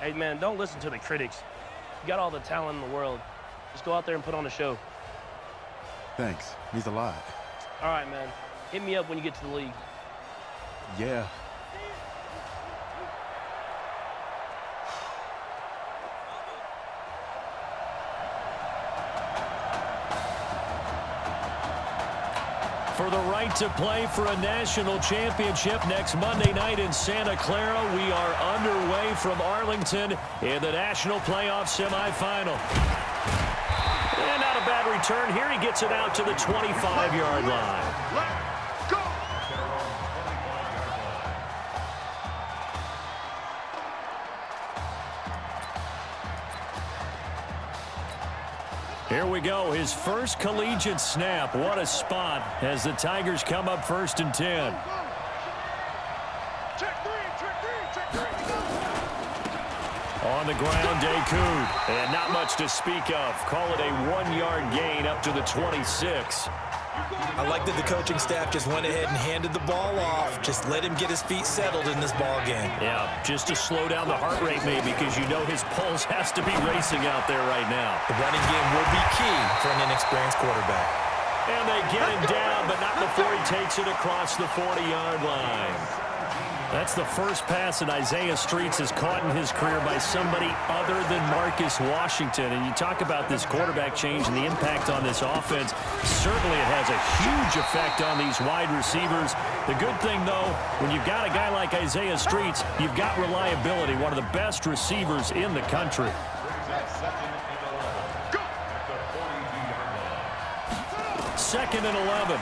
Hey, man, don't listen to the critics. You got all the talent in the world. Just go out there and put on a show. Thanks. Means a lot. All right, man. Hit me up when you get to the league. Yeah. For the right to play for a national championship next Monday night in Santa Clara, we are underway from Arlington in the national playoff semifinal. And not a bad return here. He gets it out to the 25-yard line. Let's go! Here we go. His first collegiate snap. What a spot as the Tigers come up 1st and 10. On the ground, Debute. And not much to speak of. Call it a 1-yard gain up to the 26. I like that the coaching staff just went ahead and handed the ball off. Just let him get his feet settled in this ball game. Yeah, just to slow down the heart rate maybe, because you know his pulse has to be racing out there right now. The running game will be key for an inexperienced quarterback. And they get him down, but not before he takes it across the 40-yard line. That's the first pass that Isaiah Streets has caught in his career by somebody other than Marcus Washington. And you talk about this quarterback change and the impact on this offense. Certainly it has a huge effect on these wide receivers. The good thing, though, when you've got a guy like Isaiah Streets, you've got reliability, one of the best receivers in the country. Second and 11.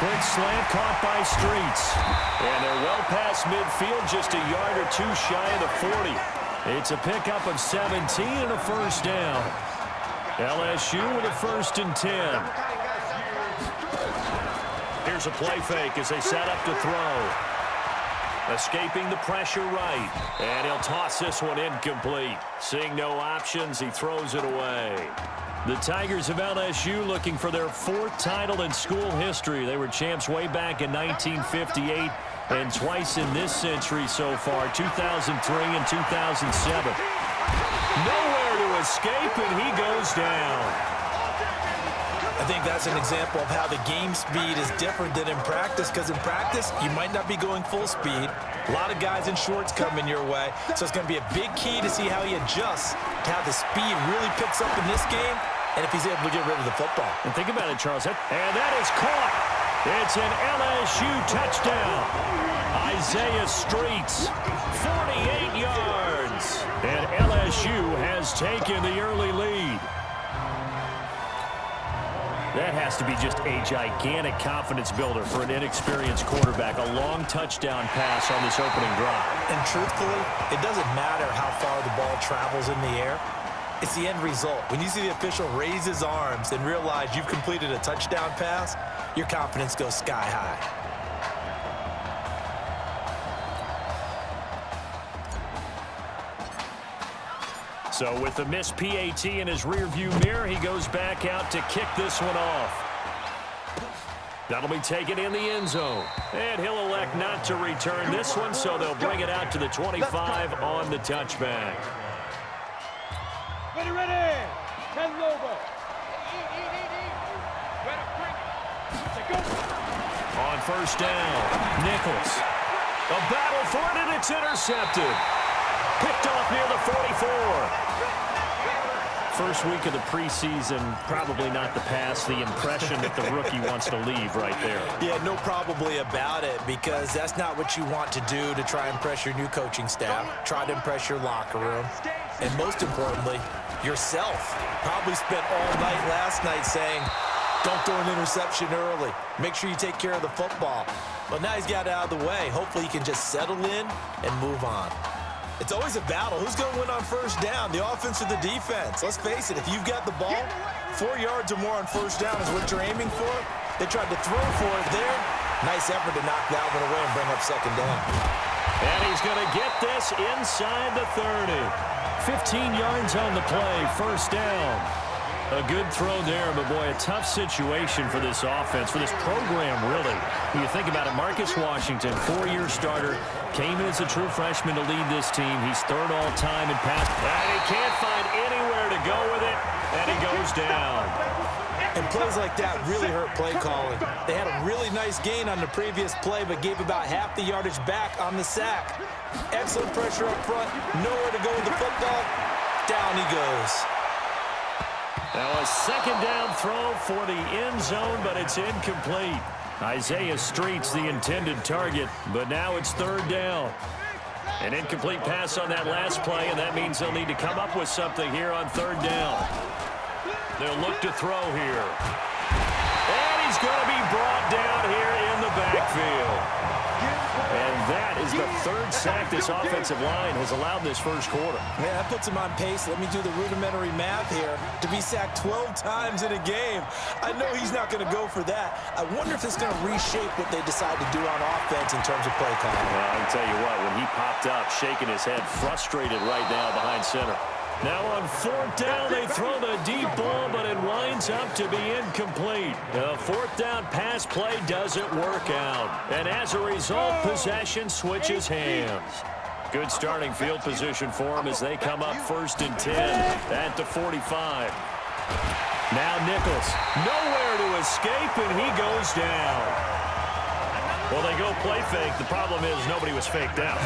Quick slant caught by Streets. And they're well past midfield, just a yard or two shy of the 40. It's a pickup of 17 and a first down. LSU with a 1st and 10. Here's a play fake as they set up to throw. Escaping the pressure right. And he'll toss this one incomplete. Seeing no options, he throws it away. The Tigers of LSU looking for their 4th title in school history. They were champs way back in 1958 and twice in this century so far, 2003 and 2007. Nowhere to escape, and he goes down. I think that's an example of how the game speed is different than in practice, because in practice, you might not be going full speed. A lot of guys in shorts coming your way, so it's going to be a big key to see how he adjusts to how the speed really picks up in this game and if he's able to get rid of the football. And think about it, Charles. And that is caught. It's an LSU touchdown. Isaiah Streets, 48 yards. And LSU has taken the early lead. That has to be just a gigantic confidence builder for an inexperienced quarterback. A long touchdown pass on this opening drive. And truthfully, it doesn't matter how far the ball travels in the air. It's the end result. When you see the official raise his arms and realize you've completed a touchdown pass, your confidence goes sky high. So with the missed PAT in his rearview mirror, he goes back out to kick this one off. That'll be taken in the end zone. And he'll elect not to return this one, so they'll bring it out to the 25 on the touchback. Ready. Ten over. On first down, Nichols. A battle for it, and it's intercepted. Picked off near the 44. First week of the preseason, probably not the pass, the impression that the rookie wants to leave right there. Yeah, no probably about it, because that's not what you want to do to try and impress your new coaching staff, try to impress your locker room, and most importantly, yourself. Probably spent all night last night saying, don't throw an interception early. Make sure you take care of the football. But now he's got it out of the way. Hopefully he can just settle in and move on. It's always a battle. Who's going to win on first down, the offense or the defense? Let's face it, if you've got the ball, 4 yards or more on first down is what you're aiming for. They tried to throw for it there. Nice effort to knock that one away and bring up second down. And he's going to get this inside the 30. 15 yards on the play, first down. A good throw there, but boy, a tough situation for this offense, for this program, really. When you think about it, Marcus Washington, 4-year starter, came in as a true freshman to lead this team. He's third all-time in pass. And he can't find anywhere to go with it, and he goes down. And plays like that really hurt play calling. They had a really nice gain on the previous play, but gave about half the yardage back on the sack. Excellent pressure up front, nowhere to go with the football. Down he goes. Now a second down throw for the end zone, but it's incomplete. Isaiah Street's the intended target, but now it's third down. An incomplete pass on that last play, and that means they'll need to come up with something here on third down. They'll look to throw here. And he's going to be brought down here in the backfield. And that is the third sack this offensive line has allowed this first quarter. Yeah, that puts him on pace. Let me do the rudimentary math here. To be sacked 12 times in a game. I know he's not going to go for that. I wonder if it's going to reshape what they decide to do on offense in terms of play calling. Well, I can tell you what, when he popped up, shaking his head, frustrated right now behind center. Now on fourth down, they throw the deep ball, but it winds up to be incomplete. The fourth down pass play doesn't work out. And as a result, possession switches hands. Good starting field position for them as they come up 1st and 10 at the 45. Now Nichols, nowhere to escape, and he goes down. Well, they go play fake. The problem is nobody was faked out.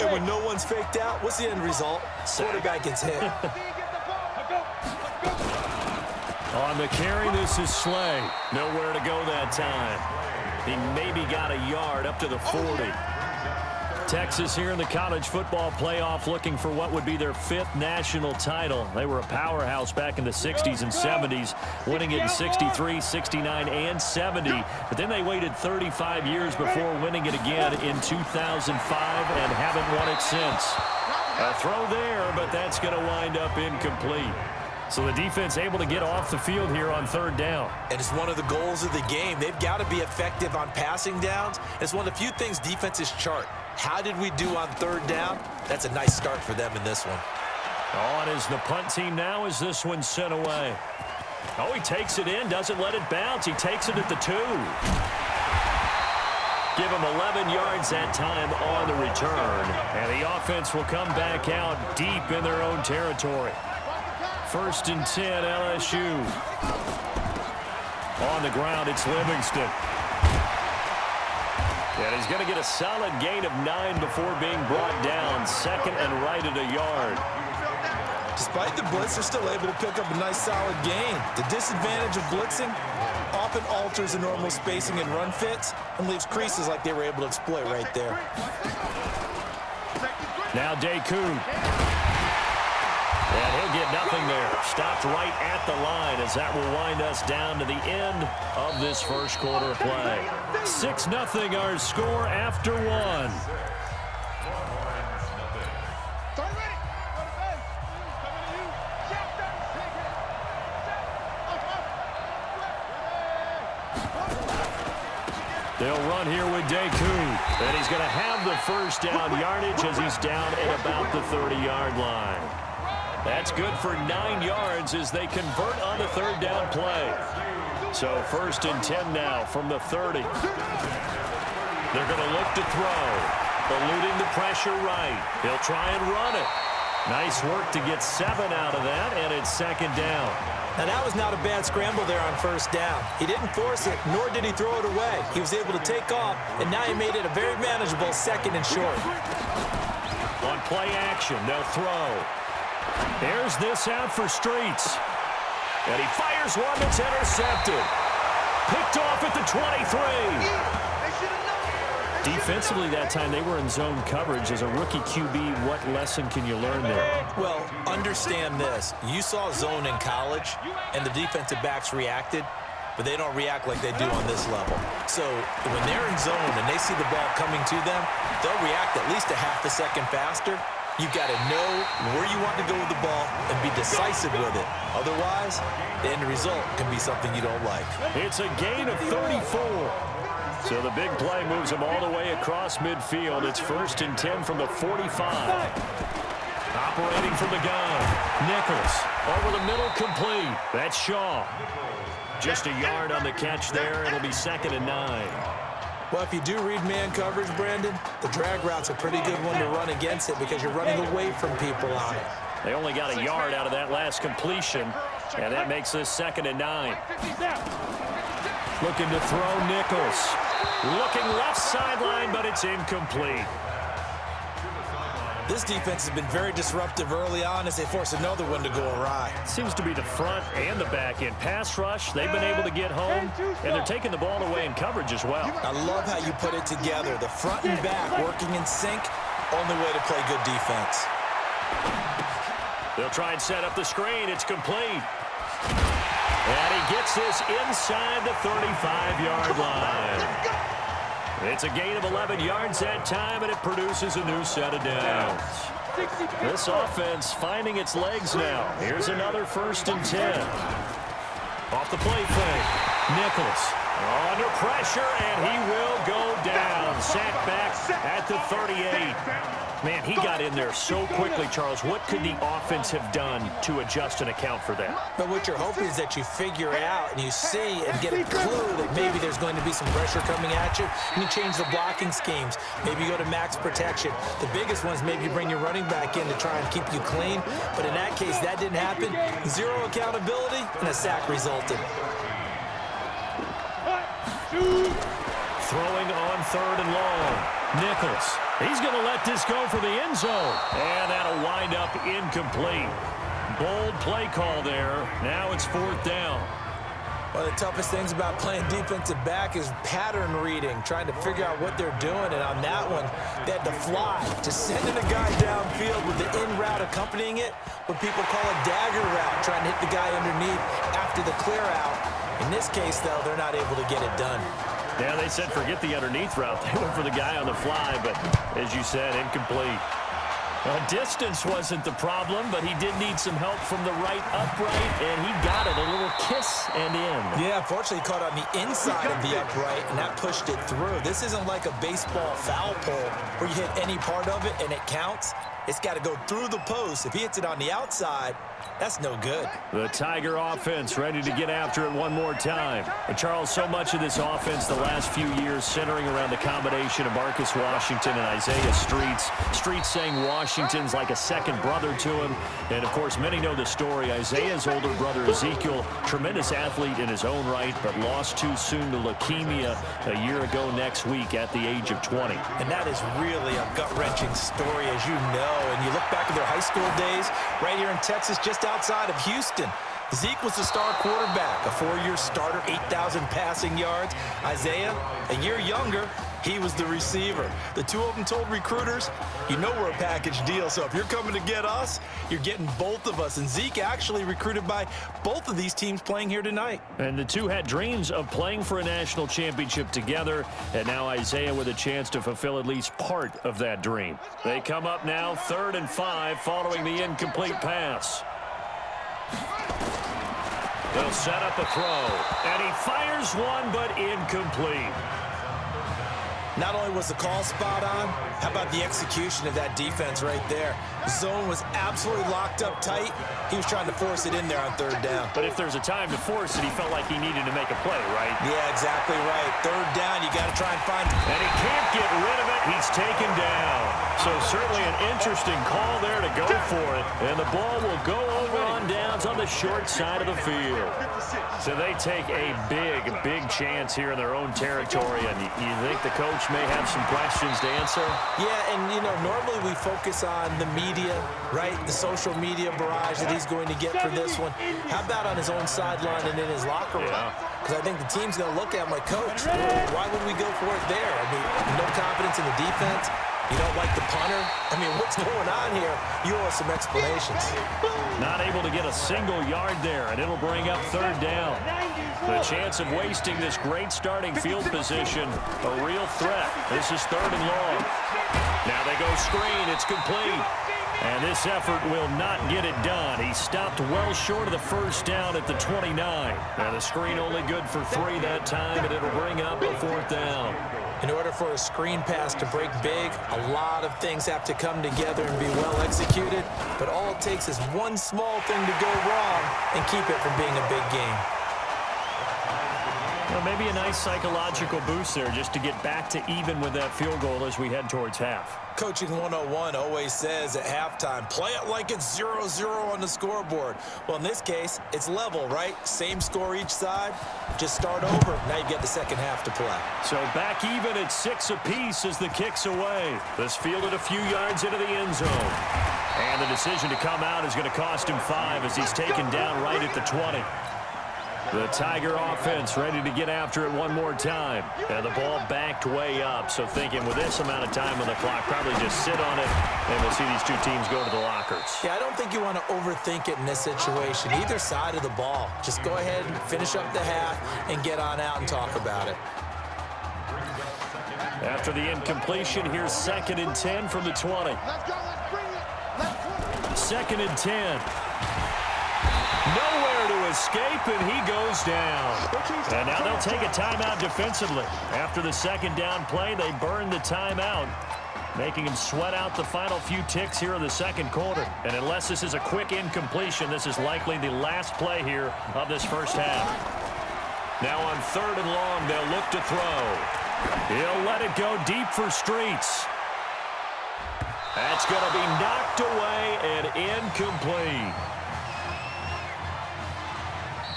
And when no one's faked out, what's the end result? Quarterback gets hit. On the carry, this is Slay. Nowhere to go that time. He maybe got a yard up to the 40. Texas here in the college football playoff looking for what would be their 5th national title. They were a powerhouse back in the 60s and 70s, winning it in 63, 69, and 70. But then they waited 35 years before winning it again in 2005 and haven't won it since. A throw there, but that's going to wind up incomplete. So the defense able to get off the field here on third down. And it's one of the goals of the game. They've got to be effective on passing downs. It's one of the few things defenses chart. How did we do on third down? That's a nice start for them in this one. On is the punt team now as this one's sent away. Oh, he takes it in, doesn't let it bounce. He takes it at the 2. Give him 11 yards that time on the return. And the offense will come back out deep in their own territory. 1st and 10, LSU. On the ground, it's Livingston. And he's going to get a solid gain of 9 before being brought down. 2nd and right at a yard. Despite the blitz, they're still able to pick up a nice solid gain. The disadvantage of blitzing often alters the normal spacing and run fits and leaves creases like they were able to exploit right there. Now Debute. And he'll get nothing there. Stopped right at the line as that will wind us down to the end of this first quarter of play. 6-0 our score after 1. They'll run here with Debute. And he's going to have the first down yardage as he's down at about the 30-yard line. That's good for 9 yards as they convert on the third down play. So 1st and 10 now from the 30. They're going to look to throw. Eluding the pressure right. He'll try and run it. Nice work to get 7 out of that, and it's 2nd down. Now that was not a bad scramble there on 1st down. He didn't force it, nor did he throw it away. He was able to take off, and now he made it a very manageable 2nd and short. On play action, they'll throw. There's this out for Streets. And he fires one that's intercepted. Picked off at the 23. Defensively that time, they were in zone coverage. As a rookie QB, what lesson can you learn there? Well, understand this. You saw zone in college, and the defensive backs reacted, but they don't react like they do on this level. So when they're in zone and they see the ball coming to them, they'll react at least a half a second faster. You've got to know where you want to go with the ball and be decisive with it. Otherwise, the end result can be something you don't like. It's a gain of 34. So the big play moves him all the way across midfield. It's 1st and 10 from the 45. Operating from the gun. Nichols over the middle, complete. That's Shaw. Just a yard on the catch there. It'll be 2nd and 9. Well, if you do read man coverage, Brandon, the drag route's a pretty good one to run against it because you're running away from people on it. They only got a yard out of that last completion, and that makes this 2nd and 9. Looking to throw Nichols. Looking left sideline, but it's incomplete. This defense has been very disruptive early on as they force another one to go awry. Seems to be the front and the back end. Pass rush, they've been able to get home, and they're taking the ball away in coverage as well. I love how you put it together. The front and back working in sync, only way to play good defense. They'll try and set up the screen. It's complete. And he gets this inside the 35-yard line. It's a gain of 11 yards that time, and it produces a new set of downs. This offense finding its legs now. Here's another 1st and 10. Off the play fake. Nichols under pressure, and he will go down. Sacked back at the 38. Man, he got in there so quickly, Charles. What could the offense have done to adjust and account for that? But what you're hoping is that you figure out and you see and get a clue that maybe there's going to be some pressure coming at you, and you change the blocking schemes. Maybe you go to max protection. The biggest one is maybe you bring your running back in to try and keep you clean. But in that case, that didn't happen. Zero accountability, and a sack resulted. Throwing on 3rd and long. Nichols. He's going to let this go for the end zone. And that'll wind up incomplete. Bold play call there. Now it's 4th down. One of the toughest things about playing defensive back is pattern reading, trying to figure out what they're doing. And on that one, they had to fly, just sending a guy downfield with the in route accompanying it, what people call a dagger route, trying to hit the guy underneath after the clear out. In this case, though, they're not able to get it done. Yeah, they said forget the underneath route. They went for the guy on the fly, but as you said, incomplete. Distance wasn't the problem, but he did need some help from the right upright, and he got it. A little kiss and in. Yeah, unfortunately, he caught on the inside of the upright, and that pushed it through. This isn't like a baseball foul pole where you hit any part of it and it counts. It's got to go through the post. If he hits it on the outside, that's no good. The Tiger offense ready to get after it one more time. And Charles, so much of this offense the last few years centering around the combination of Marcus Washington and Isaiah Streets. Streets saying Washington's like a second brother to him. And, of course, many know the story. Isaiah's older brother, Ezekiel, tremendous athlete in his own right, but lost too soon to leukemia a year ago next week at the age of 20. And that is really a gut-wrenching story, as you know. And you look back at their high school days right here in Texas, just outside of Houston. Zeke was the star quarterback, a 4-year starter, 8,000 passing yards. Isaiah, a year younger, he was the receiver. The two of them told recruiters, you know we're a package deal, so if you're coming to get us, you're getting both of us. And Zeke actually recruited by both of these teams playing here tonight. And the two had dreams of playing for a national championship together, and now Isaiah with a chance to fulfill at least part of that dream. They come up now 3rd and 5 following the incomplete pass. They'll set up a throw, and he fires one, but incomplete. Not only was the call spot on, how about the execution of that defense right there? The zone was absolutely locked up tight. He was trying to force it in there on 3rd down. But if there's a time to force it, he felt like he needed to make a play, right? Yeah, exactly right. 3rd down, you got to try and find it. And he can't get rid of it. He's taken down. So certainly an interesting call there to go for it. And the ball will go over on downs on the short side of the field. So they take a big, big chance here in their own territory. And you think the coach may have some questions to answer? Yeah, and, you know, normally we focus on the media, right? The social media barrage that he's going to get for this one. How about on his own sideline and in his locker room? Because I think the team's going to look at him like, Coach, why would we go for it there? I mean, no confidence in the defense. You don't like the punter? I mean, what's going on here? You owe us some explanations. Not able to get a single yard there, and it'll bring up 3rd down. The chance of wasting this great starting field position, a real threat. This is 3rd and long. Now they go screen. It's complete. And this effort will not get it done. He stopped well short of the 1st down at the 29. And the screen only good for 3 that time, and it'll bring up a 4th down. In order for a screen pass to break big, a lot of things have to come together and be well executed, but all it takes is one small thing to go wrong and keep it from being a big game. Well, maybe a nice psychological boost there just to get back to even with that field goal as we head towards half. Coaching 101 always says at halftime, play it like it's 0-0 on the scoreboard. Well, in this case, it's level, right? Same score each side. Just start over. Now you get the second half to play. So back even at 6 apiece as the kick's away. This fielded a few yards into the end zone. And the decision to come out is going to cost him 5 as he's taken down right at the 20. The Tiger offense ready to get after it one more time. And the ball backed way up, so thinking with this amount of time on the clock, probably just sit on it, and we'll see these two teams go to the lockers. Yeah, I don't think you want to overthink it in this situation. Either side of the ball. Just go ahead and finish up the half and get on out and talk about it. After the incompletion, here's 2nd and 10 from the 20. Let's go, let's bring it. Let's 2nd and 10. Nowhere to escape, and he goes down. And now they'll take a timeout defensively. After the 2nd down play, they burn the timeout, making him sweat out the final few ticks here in the 2nd quarter. And unless this is a quick incompletion, this is likely the last play here of this first half. Now on 3rd and long, they'll look to throw. He'll let it go deep for Streets. That's going to be knocked away and incomplete.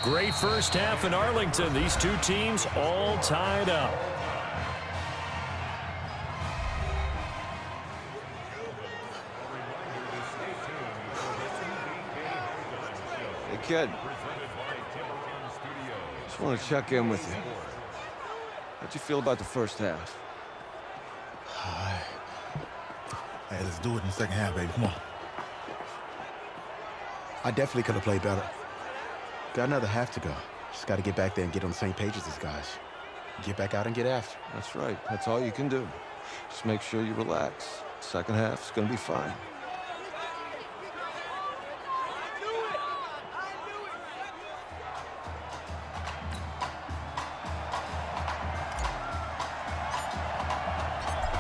Great first half in Arlington. These two teams all tied up. Hey, kid. Just want to check in with you. How'd you feel about the first half? Hey, let's do it in the second half, baby. Come on. I definitely could have played better. Got another half to go. Just got to get back there and get on the same page as these guys. Get back out and get after. That's right. That's all you can do. Just make sure you relax. Second half's gonna be fine.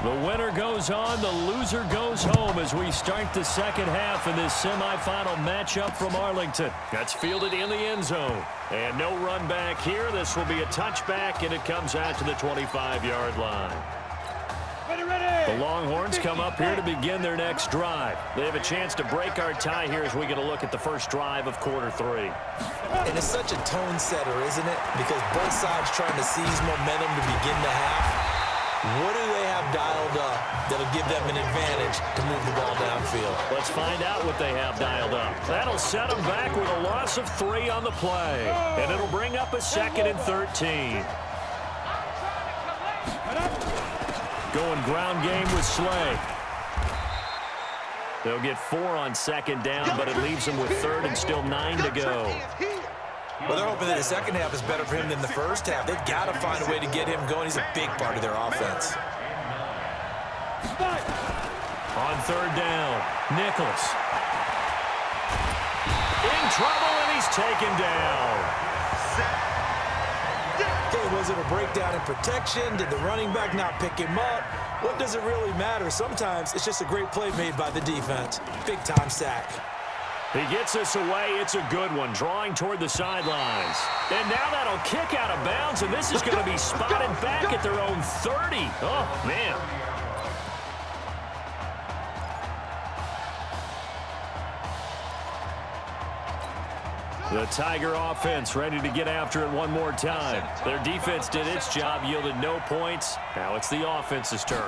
The winner goes on, the loser goes home as we start the second half in this semifinal matchup from Arlington. That's fielded in the end zone. And no run back here. This will be a touchback, and it comes out to the 25-yard line. The Longhorns come up here to begin their next drive. They have a chance to break our tie here as we get a look at the first drive of quarter 3. And it's such a tone setter, isn't it? Because both sides trying to seize momentum to begin the half. What do they have dialed up that'll give them an advantage to move the ball downfield? Let's find out what they have dialed up. That'll set them back with a loss of 3 on the play. And it'll bring up a 2nd and 13. Going ground game with Slay. They'll get 4 on 2nd down, but it leaves them with 3rd and still 9 to go. Well, they're hoping that the second half is better for him than the first half. They've got to find a way to get him going. He's a big part of their offense. On 3rd down, Nichols. In trouble, and he's taken down. Okay, was it a breakdown in protection? Did the running back not pick him up? What does it really matter? Sometimes it's just a great play made by the defense. Big-time sack. He gets us away. It's a good one, drawing toward the sidelines. And now that'll kick out of bounds, and this is going to be spotted back at their own 30. Oh, man. The Tiger offense ready to get after it one more time. Their defense did its job, yielded no points. Now it's the offense's turn.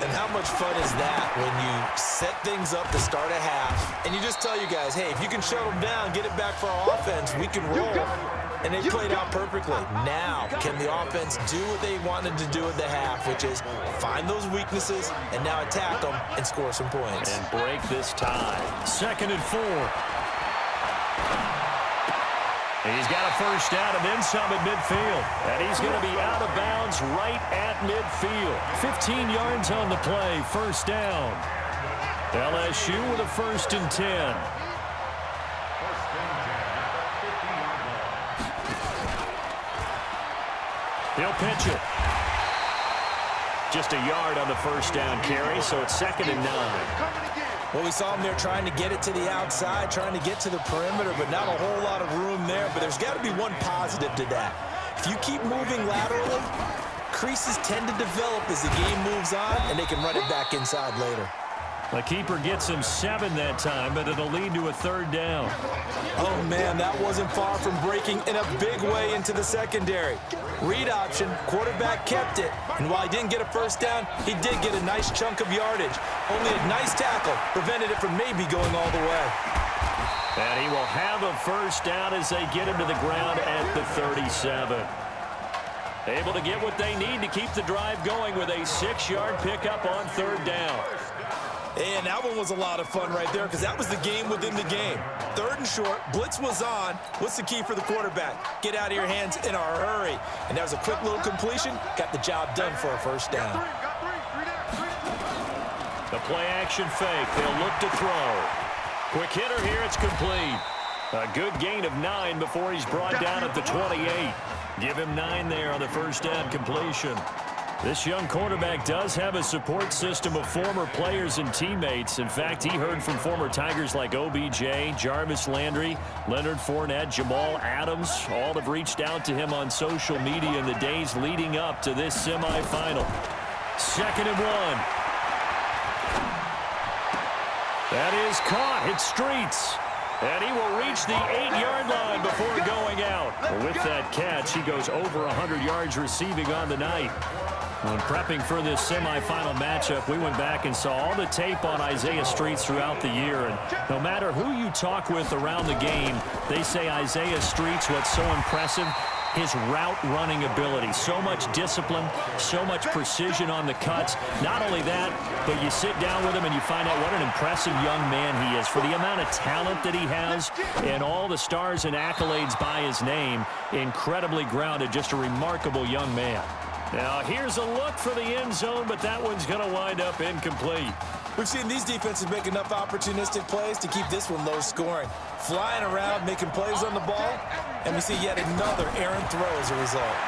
And how much fun is that when you set things up to start a half, and you just tell you guys, hey, if you can shut them down, get it back for our offense, we can roll. And they played out perfectly. Now, can the offense do what they wanted to do at the half, which is find those weaknesses and now attack them and score some points. And break this tie. 2nd and 4. He's got a first down and then some at midfield. And he's going to be out of bounds right at midfield. 15 yards on the play, first down. LSU with a 1st and 10. He'll pitch it. Just a yard on the first down carry, so it's 2nd and 9. Well, we saw him there trying to get it to the outside, trying to get to the perimeter, but not a whole lot of room there. But there's got to be one positive to that. If you keep moving laterally, creases tend to develop as the game moves on, and they can run it back inside later. The keeper gets him 7 that time, but it'll lead to a 3rd down. Oh, man, that wasn't far from breaking in a big way into the secondary. Read option, quarterback kept it, and while he didn't get a first down, he did get a nice chunk of yardage. Only a nice tackle prevented it from maybe going all the way. And he will have a first down as they get him to the ground at the 37. Able to get what they need to keep the drive going with a 6-yard pickup on 3rd down. And that one was a lot of fun right there because that was the game within the game. 3rd and short, blitz was on. What's the key for the quarterback? Get out of your hands in a hurry. And that was a quick little completion. Got the job done for a first down. The play action fake. They'll look to throw. Quick hitter here. It's complete. A good gain of 9 before he's brought down at the 28. Give him 9 there on the first down completion. This young quarterback does have a support system of former players and teammates. In fact, he heard from former Tigers like OBJ, Jarvis Landry, Leonard Fournette, Jamal Adams. All have reached out to him on social media in the days leading up to this semifinal. 2nd and 1. That is caught. It's Streets. And he will reach the 8-yard line before going out. With that catch, he goes over 100 yards receiving on the night. When prepping for this semifinal matchup, we went back and saw all the tape on Isaiah Streets throughout the year. And no matter who you talk with around the game, they say Isaiah Streets, what's so impressive, his route running ability. So much discipline, so much precision on the cuts. Not only that, but you sit down with him and you find out what an impressive young man he is. For the amount of talent that he has and all the stars and accolades by his name, incredibly grounded, just a remarkable young man. Now, here's a look for the end zone, but that one's going to wind up incomplete. We've seen these defenses make enough opportunistic plays to keep this one low scoring. Flying around, making plays on the ball, and we see yet another errant throw as a result.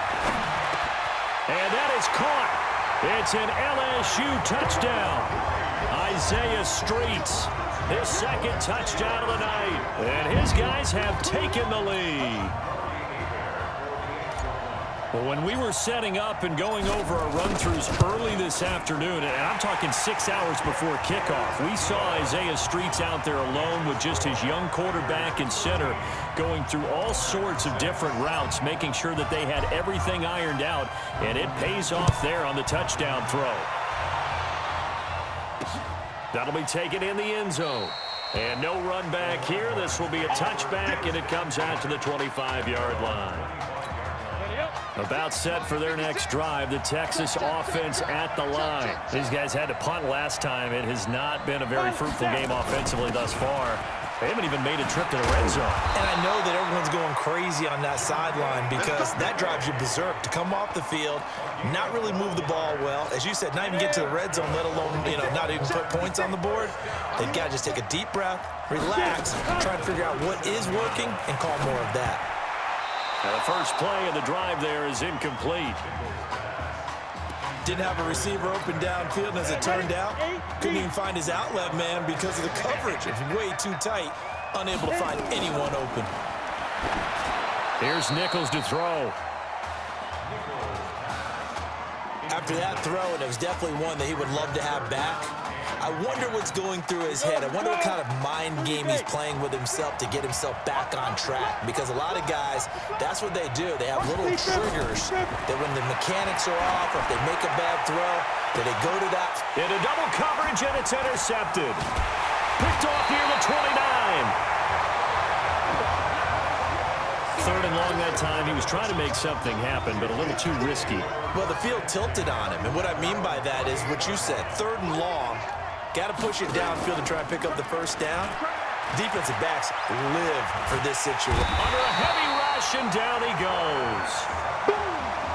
And that is caught. It's an LSU touchdown. Isaiah Streets, his 2nd touchdown of the night. And his guys have taken the lead. Well, when we were setting up and going over our run-throughs early this afternoon, and I'm talking 6 hours before kickoff, we saw Isaiah Streets out there alone with just his young quarterback and center going through all sorts of different routes, making sure that they had everything ironed out, and it pays off there on the touchdown throw. That'll be taken in the end zone. And no run back here. This will be a touchback, and it comes out to the 25-yard line. About set for their next drive, the Texas offense at the line. These guys had to punt last time. It has not been a very fruitful game offensively thus far. They haven't even made a trip to the red zone. And I know that everyone's going crazy on that sideline because that drives you berserk to come off the field, not really move the ball well. As you said, not even get to the red zone, let alone, not even put points on the board. They've got to just take a deep breath, relax, try to figure out what is working, and call more of that. Now the first play of the drive there is incomplete. Didn't have a receiver open downfield, and as it turned out, couldn't even find his outlet man because of the coverage. It's way too tight, unable to find anyone open. Here's Nichols to throw. After that throw, and it was definitely one that he would love to have back, I wonder what's going through his head. I wonder what kind of mind game he's playing with himself to get himself back on track. Because a lot of guys, that's what they do. They have little triggers that when the mechanics are off, or if they make a bad throw, that they go to that. Into double coverage, and it's intercepted. Picked off near the 29. 3rd and long that time. He was trying to make something happen, but a little too risky. Well, the field tilted on him, and what I mean by that is what you said, 3rd and long. Got to push it downfield to try and pick up the first down. Defensive backs live for this situation. Under a heavy rush, and down he goes.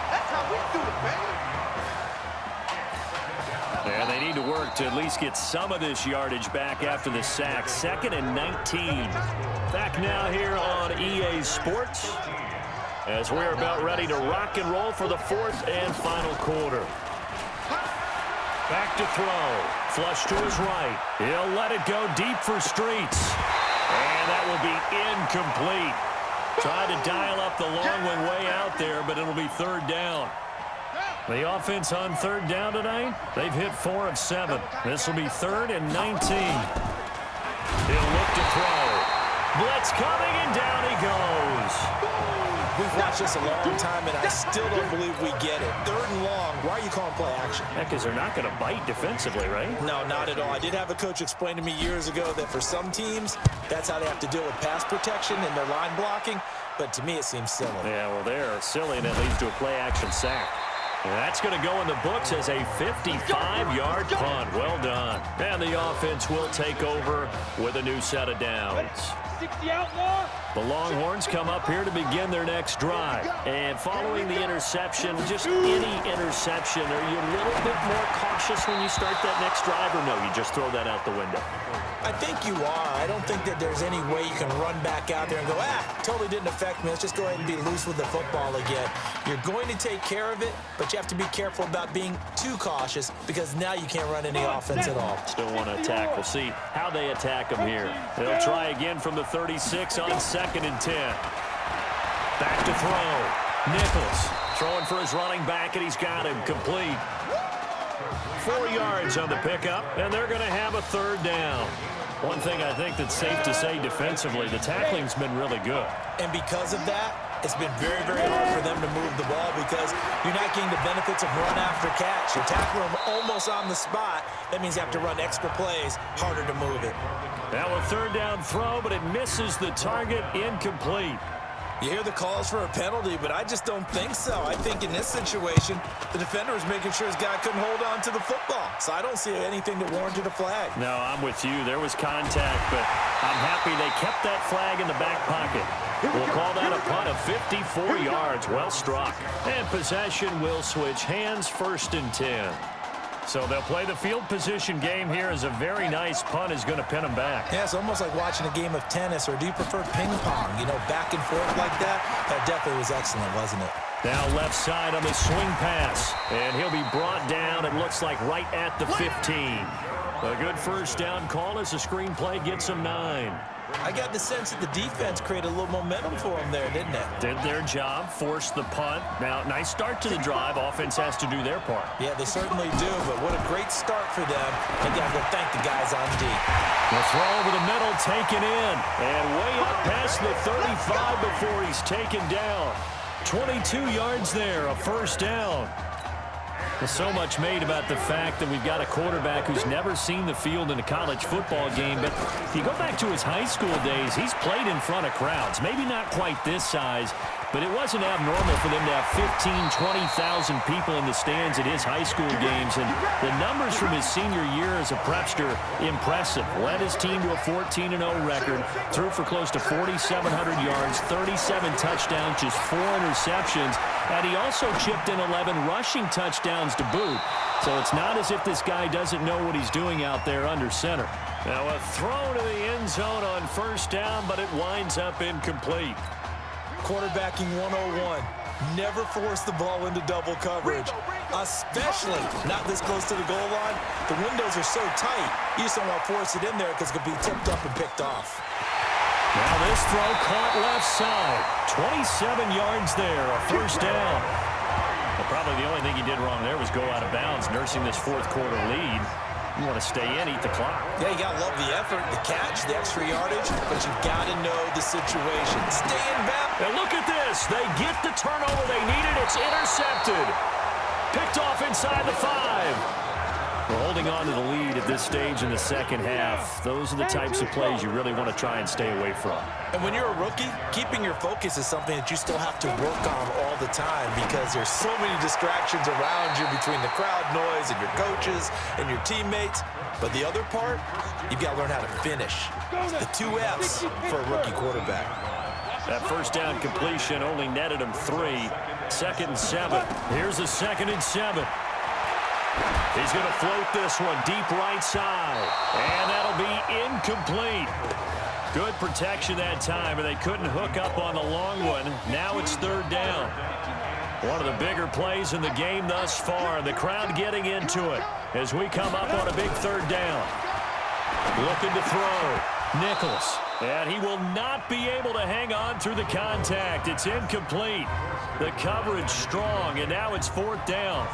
That's how we do it, baby. And they need to work to at least get some of this yardage back after the sack. 2nd and 19. Back now here on EA Sports as we're about ready to rock and roll for the 4th and final quarter. Back to throw. Flush to his right. He'll let it go deep for Streets. And that will be incomplete. Tried to dial up the long one way out there, but it'll be third down. The offense on third down tonight, they've hit 4 of 7. This will be 3rd and 19. He'll look to throw. Blitz coming, and down he goes. We've watched this a long time, and I still don't believe we get it. 3rd and long. Why are you calling play action? Because they're not going to bite defensively, right? No, not at all. I did have a coach explain to me years ago that for some teams, that's how they have to deal with pass protection and their line blocking. But to me, it seems silly. Yeah, well, they're silly, and it leads to a play-action sack. And that's going to go in the books as a 55-yard punt. Well done. And the offense will take over with a new set of downs. 60 out more. The Longhorns come up here to begin their next drive. And following the interception, just any interception, are you a little bit more cautious when you start that next drive, or no, you just throw that out the window? I think you are. I don't think that there's any way you can run back out there and go, totally didn't affect me. Let's just go ahead and be loose with the football again. You're going to take care of it, but you have to be careful about being too cautious because now you can't run any offense at all. Still want to attack. We'll see how they attack them here. They'll try again from the 36 on 2nd and 10. Back to throw. Nichols throwing for his running back, and he's got him complete. 4 yards on the pickup, and they're going to have a 3rd down. One thing I think that's safe to say defensively, the tackling's been really good. And because of that, it's been very, very hard for them to move the ball because you're not getting the benefits of run after catch. You're tackling them almost on the spot. That means you have to run extra plays, harder to move it. Now a 3rd down throw, but it misses the target, incomplete. You hear the calls for a penalty, but I just don't think so. I think in this situation, the defender was making sure his guy couldn't hold on to the football. So I don't see anything that warranted a flag. No, I'm with you. There was contact, but I'm happy they kept that flag in the back pocket. We'll call that a punt of 54 yards. Well struck. And possession will switch hands, 1st and 10. So they'll play the field position game here as a very nice punt is going to pin them back. Yeah, it's almost like watching a game of tennis, or do you prefer ping pong? You know, back and forth like that? That definitely was excellent, wasn't it? Now left side on the swing pass. And he'll be brought down, it looks like, right at the 15. A good 1st down call as the screen play gets him 9. I got the sense that the defense created a little momentum for them there, didn't it? Did their job, forced the punt. Now, nice start to the drive. Offense has to do their part. Yeah, they certainly do, but what a great start for them. They got to thank the guys on D. The throw over the middle, taken in, and way up past the 35 before he's taken down. 22 yards there, a 1st down. There's so much made about the fact that we've got a quarterback who's never seen the field in a college football game. But if you go back to his high school days, he's played in front of crowds. Maybe not quite this size, but it wasn't abnormal for them to have 15,000, 20,000 people in the stands at his high school games. And the numbers from his senior year as a prepster, impressive. Led his team to a 14-0 record, threw for close to 4,700 yards, 37 touchdowns, just 4 interceptions. And he also chipped in 11 rushing touchdowns to boot. So it's not as if this guy doesn't know what he's doing out there under center. Now a throw to the end zone on 1st down, but it winds up incomplete. Quarterbacking 101. Never force the ball into double coverage, especially not this close to the goal line. The windows are so tight, you just don't want to force it in there because it could be tipped up and picked off. Now this throw caught left side. 27 yards there, a 1st down. Well, probably the only thing he did wrong there was go out of bounds, nursing this 4th quarter lead. You want to stay in, eat the clock. Yeah, you got to love the effort, the catch, the extra yardage, but you got to know the situation. Stay in bounds. And look at this. They get the turnover they needed. It's intercepted. Picked off inside the 5. We're holding on to the lead at this stage in the 2nd half. Those are the types of plays you really want to try and stay away from. And when you're a rookie, keeping your focus is something that you still have to work on all the time because there's so many distractions around you between the crowd noise and your coaches and your teammates. But the other part, you've got to learn how to finish. The 2 F's for a rookie quarterback. That 1st down completion only netted him 3. 2nd and 7. Here's a 2nd and 7. He's going to float this one deep right side. And that'll be incomplete. Good protection that time, and they couldn't hook up on the long one. Now it's 3rd down. One of the bigger plays in the game thus far. The crowd getting into it as we come up on a big third down. Looking to throw. Nichols. And he will not be able to hang on through the contact. It's incomplete. The coverage strong, and now it's fourth down.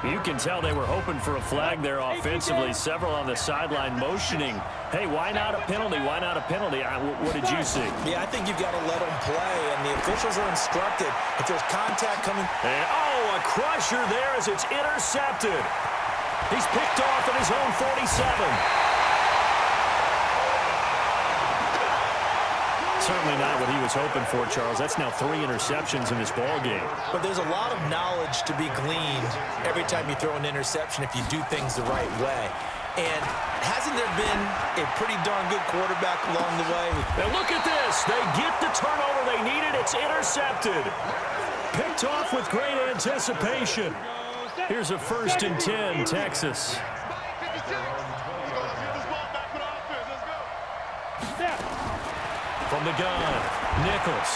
You can tell they were hoping for a flag there offensively. Several on the sideline motioning. Hey, why not a penalty? Why not a penalty? What did you see? Yeah, I think you've got to let them play, and the officials are instructed. If there's contact coming. And, oh, a crusher there as it's intercepted. He's picked off at his own 47. Certainly not what he was hoping for, Charles. That's now 3 interceptions in this ball game. But there's a lot of knowledge to be gleaned every time you throw an interception if you do things the right way. And hasn't there been a pretty darn good quarterback along the way? And look at this. They get the turnover they needed. It's intercepted. Picked off with great anticipation. Here's a 1st and 10, Texas. From the gun, Nichols.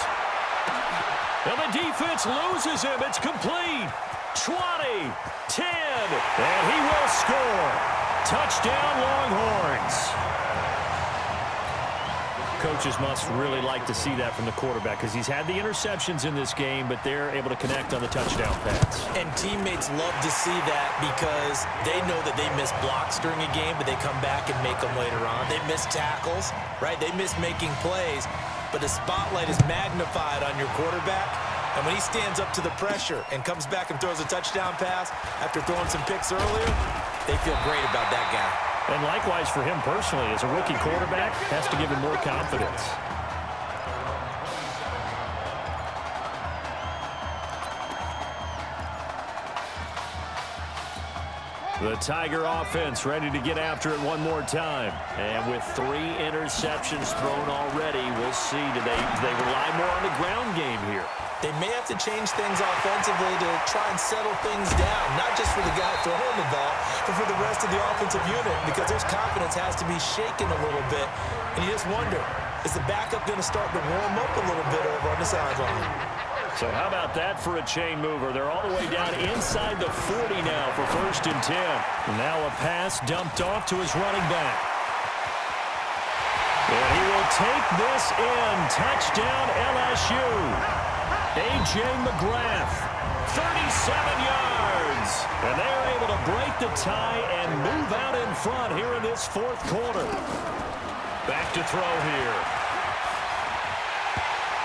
And the defense loses him. It's complete. 20, 10, and he will score. Touchdown, Longhorns. Coaches must really like to see that from the quarterback because he's had the interceptions in this game, but they're able to connect on the touchdown pass. And teammates love to see that because they know that they miss blocks during a game, but they come back and make them later on. They miss tackles, right? They miss making plays, but the spotlight is magnified on your quarterback. And when he stands up to the pressure and comes back and throws a touchdown pass after throwing some picks earlier, they feel great about that guy. And likewise for him personally, as a rookie quarterback, has to give him more confidence. The Tiger offense ready to get after it one more time. And with 3 interceptions thrown already, we'll see. Do they rely more on the ground game here? They may have to change things offensively to try and settle things down, not just for the guy throwing the ball, but for the rest of the offensive unit, because their confidence has to be shaken a little bit. And you just wonder, is the backup going to start to warm up a little bit over on the sideline? So how about that for a chain mover? They're all the way down inside the 40 now for 1st and 10. Now a pass dumped off to his running back. And he will take this in. Touchdown, LSU. A.J. McGrath, 37 yards. And they're able to break the tie and move out in front here in this 4th quarter. Back to throw here.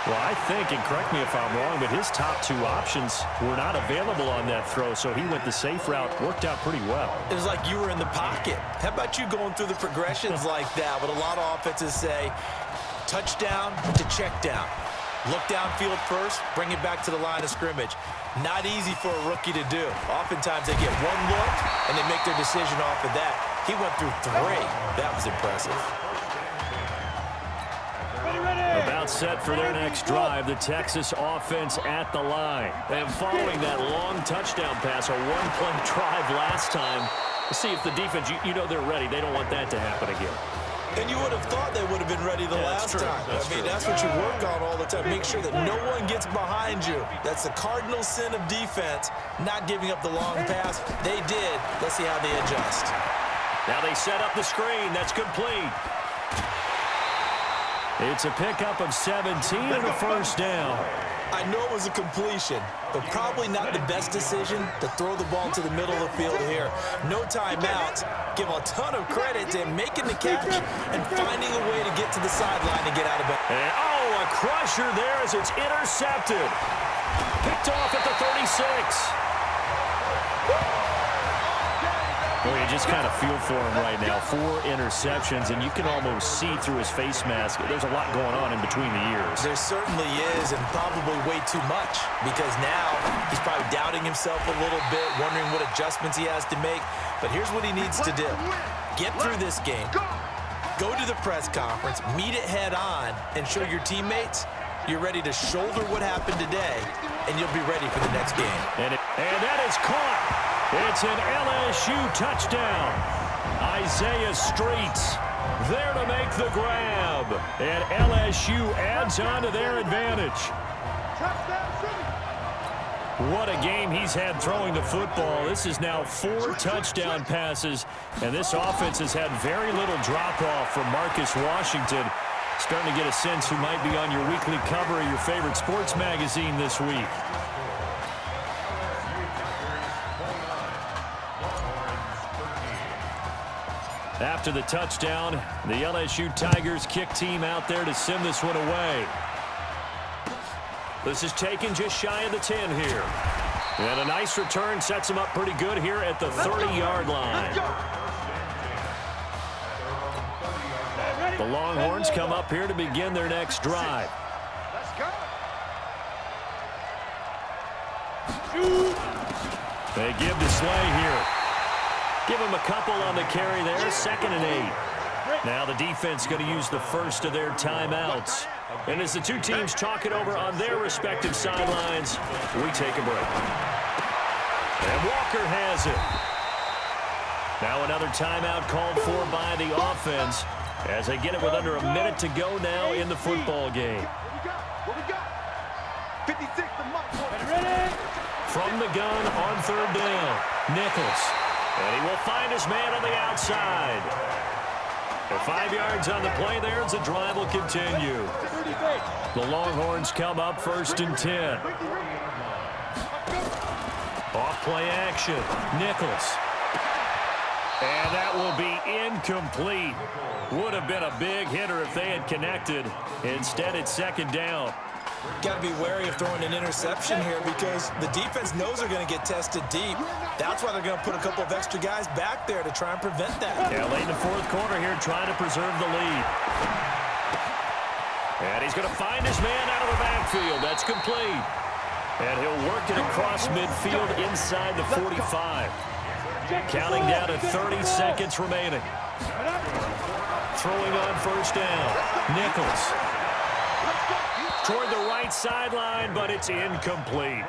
Well, I think, and correct me if I'm wrong, but his top 2 options were not available on that throw, so he went the safe route. Worked out pretty well. It was like you were in the pocket. How about you going through the progressions like that? What a lot of offenses say, touchdown to check down. Look downfield first, bring it back to the line of scrimmage. Not easy for a rookie to do. Oftentimes they get one look, and they make their decision off of that. He went through 3. That was impressive. About set for their next drive, the Texas offense at the line. And following that long touchdown pass, a 1-play drive last time, see if the defense, you know they're ready. They don't want that to happen again. And you would have thought they would have been ready the last time. That's what you work on all the time. Make sure that no one gets behind you. That's the cardinal sin of defense, not giving up the long pass. They did. Let's see how they adjust. Now they set up the screen. That's complete. It's a pickup of 17 and a 1st down. I know it was a completion, but probably not the best decision to throw the ball to the middle of the field here. No timeouts. Give a ton of credit to him making the catch and finding a way to get to the sideline and get out of it. And, oh, a crusher there as it's intercepted. Picked off at the 36. Well, you just kind of feel for him right now. 4 interceptions, and you can almost see through his face mask. There's a lot going on in between the ears. There certainly is, and probably way too much, because now he's probably doubting himself a little bit, wondering what adjustments he has to make. But here's what he needs to do. Get through this game. Go to the press conference, meet it head on, and show your teammates you're ready to shoulder what happened today, and you'll be ready for the next game. And that is caught. It's an LSU touchdown. Isaiah Streets there to make the grab. And LSU adds on to their advantage. What a game he's had throwing the football. This is now 4 touchdown passes, and this offense has had very little drop-off from Marcus Washington. Starting to get a sense who might be on your weekly cover of your favorite sports magazine this week. After the touchdown, the LSU Tigers kick team out there to send this one away. This is taken just shy of the 10 here. And a nice return sets him up pretty good here at the 30-yard line. The Longhorns come up here to begin their next drive. Let's go. They give to Slay here. Give him a couple on the carry there, 2nd and 8. Now the defense going to use the first of their timeouts. And as the two teams talk it over on their respective sidelines, we take a break. And Walker has it. Now another timeout called for by the offense as they get it with under a minute to go now in the football game. What we got? 56 to Mike. From the gun on 3rd down, Nichols. And he will find his man on the outside. And 5 yards on the play there as the drive will continue. The Longhorns come up 1st and 10. Off play action, Nichols. And that will be incomplete. Would have been a big hitter if they had connected. Instead, it's 2nd down. Got to be wary of throwing an interception here because the defense knows they're going to get tested deep. That's why they're going to put a couple of extra guys back there to try and prevent that. Yeah, late in the 4th quarter here, trying to preserve the lead. And he's going to find his man out of the backfield. That's complete. And he'll work it across midfield inside the 45. Counting down to 30 seconds remaining. Throwing on 1st down. Nichols. Toward the right sideline, but it's incomplete.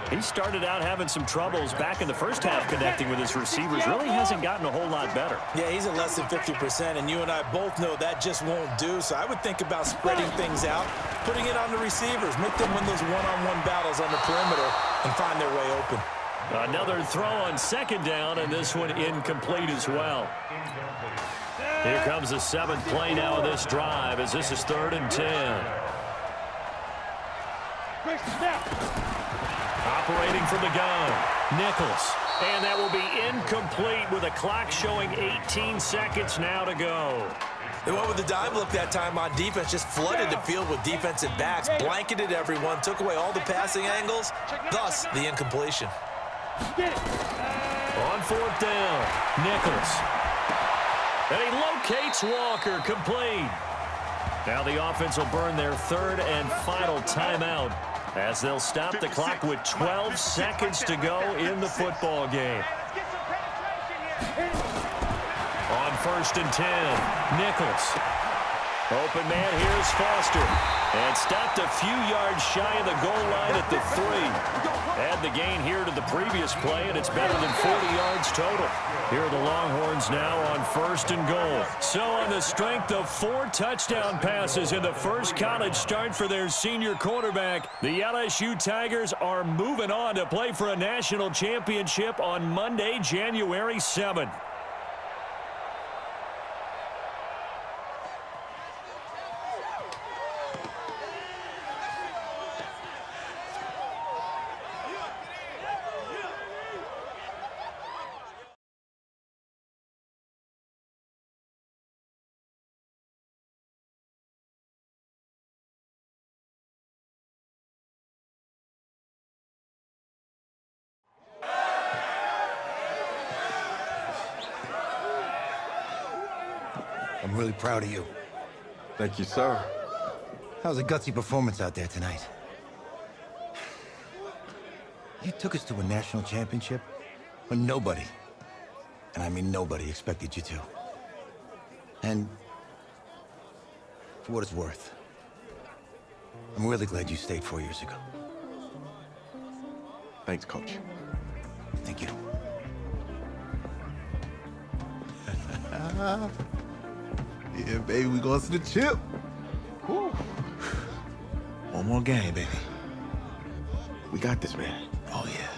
He started out having some troubles back in the first half connecting with his receivers. Really hasn't gotten a whole lot better. Yeah, he's at less than 50%, and you and I both know that just won't do. So I would think about spreading things out, putting it on the receivers, make them win those one-on-one battles on the perimeter and find their way open. Another throw on 2nd down, and this one incomplete as well. Here comes the 7th play now of this drive as this is 3rd and 10. Operating from the gun, Nichols. And that will be incomplete with a clock showing 18 seconds now to go. They went with the dime look that time on defense, just flooded the field with defensive backs, blanketed everyone, took away all the passing angles, thus the incompletion. On 4th down, Nichols. And he locates Walker, complete. Now the offense will burn their 3rd and final timeout as they'll stop the clock with 12 seconds to go in the football game. On 1st and 10, Nichols. Open man, here's Foster. And stopped a few yards shy of the goal line at the 3. Add the gain here to the previous play, and it's better than 40 yards total. Here are the Longhorns now on 1st and goal. So on the strength of 4 touchdown passes in the first college start for their senior quarterback, the LSU Tigers are moving on to play for a national championship on Monday, January 7th. I'm really proud of you. Thank you, sir. That was a gutsy performance out there tonight. You took us to a national championship when nobody, and I mean nobody, expected you to. And for what it's worth, I'm really glad you stayed 4 years ago. Thanks, Coach. Thank you. Yeah, baby, we going to the chip. Whew. One more game, baby. We got this, man. Oh, yeah.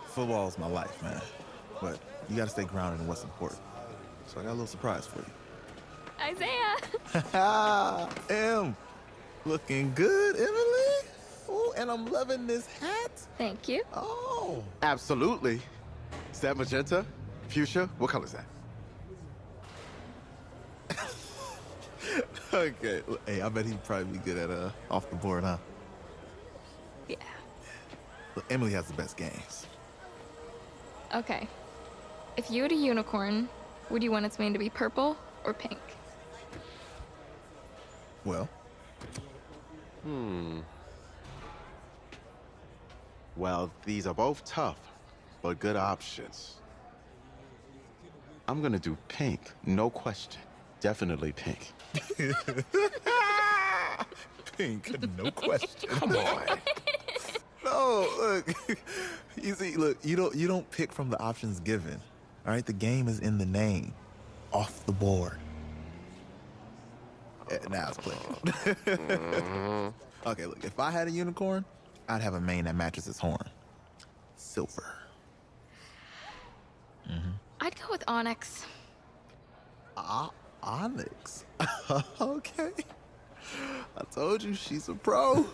Football is my life, man. But you got to stay grounded in what's important. So I got a little surprise for you. Isaiah! Em, looking good, Emily. Oh, and I'm loving this hat. Thank you. Oh. Absolutely. Is that magenta? Fuchsia? What color is that? Okay. Hey, I bet he'd probably be good at off the board, huh? Yeah. Look, Emily has the best games. Okay. If you had a unicorn, would you want its mane to be purple or pink? Well, Well, these are both tough, but good options. I'm gonna do pink, no question. Definitely pink. pink, no question. Come on. No, look. You see, look, you don't pick from the options given. All right, the game is in the name. Off the board. Now it's playing. Okay, look, if I had a unicorn, I'd have a mane that matches its horn. Silver. I'd go with onyx. Onyx. Okay. I told you she's a pro.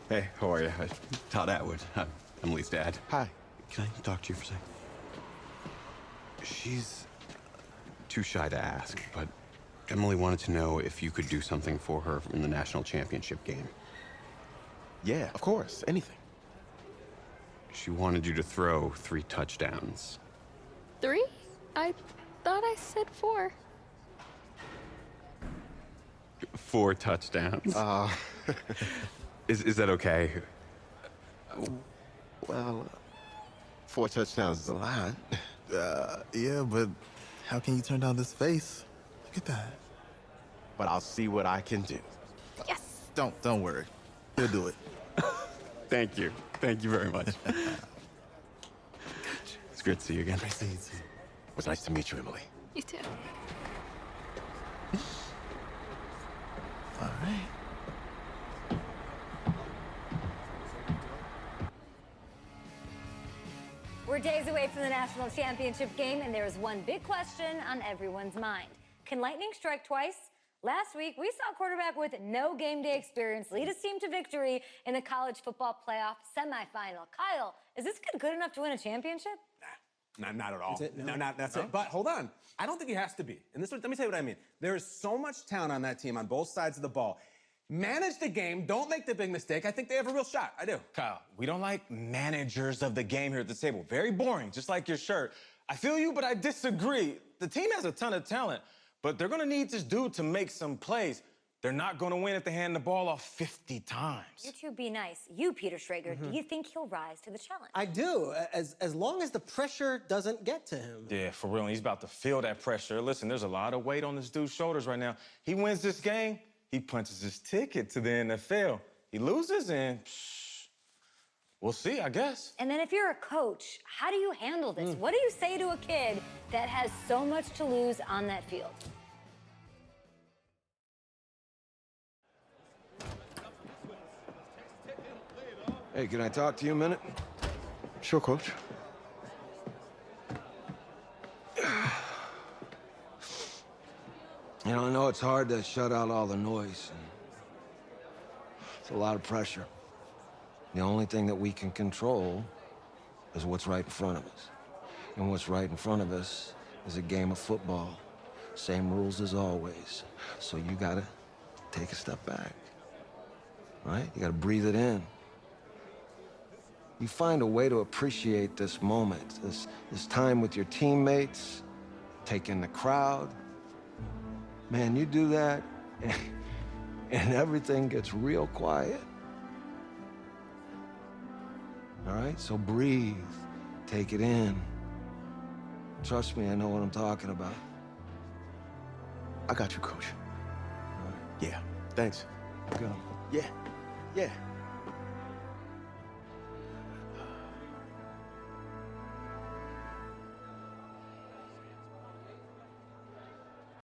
Hey, how are you? Todd Atwood. I'm Lee's dad. Hi. Can I talk to you for a second? She's too shy to ask, but Emily wanted to know if you could do something for her in the national championship game. Yeah, of course. Anything. She wanted you to throw 3 touchdowns. 3? I thought I said 4. 4 touchdowns. Is that okay? Well, 4 touchdowns is a lot. Yeah, but how can you turn down this face? Look at that. But I'll see what I can do. Yes! Don't worry. He'll do it. Thank you. Thank you very much. It's great to see you again. It was nice to meet you, Emily. You too. All right. We're days away from the national championship game, and there is one big question on everyone's mind. Can lightning strike twice? Last week, we saw a quarterback with no game day experience lead his team to victory in the college football playoff semifinal. Kyle, is this kid good enough to win a championship? Not at all. That's it? No. That's it. But hold on. I don't think he has to be. And let me tell you what I mean. There is so much talent on that team on both sides of the ball. Manage the game. Don't make the big mistake. I think they have a real shot. I do. Kyle, we don't like managers of the game here at the table. Very boring, just like your shirt. I feel you, but I disagree. The team has a ton of talent, but they're going to need this dude to make some plays. They're not going to win if they hand the ball off 50 times. You two be nice. You, Peter Schrager, do you think he'll rise to the challenge? I do, as long as the pressure doesn't get to him. Yeah, for real. And he's about to feel that pressure. Listen, there's a lot of weight on this dude's shoulders right now. He wins this game, he punches his ticket to the NFL. He loses, and we'll see, I guess. And then if you're a coach, how do you handle this? What do you say to a kid that has so much to lose on that field? Hey, can I talk to you a minute? Sure, Coach. You know, I know it's hard to shut out all the noise. And it's a lot of pressure. The only thing that we can control is what's right in front of us. And what's right in front of us is a game of football. Same rules as always. So you gotta take a step back, right? You gotta breathe it in. You find a way to appreciate this moment, this time with your teammates, take in the crowd. Man, you do that, and everything gets real quiet. All right, so breathe, take it in. Trust me, I know what I'm talking about. I got you, Coach. All right. Yeah, thanks. Go. Yeah.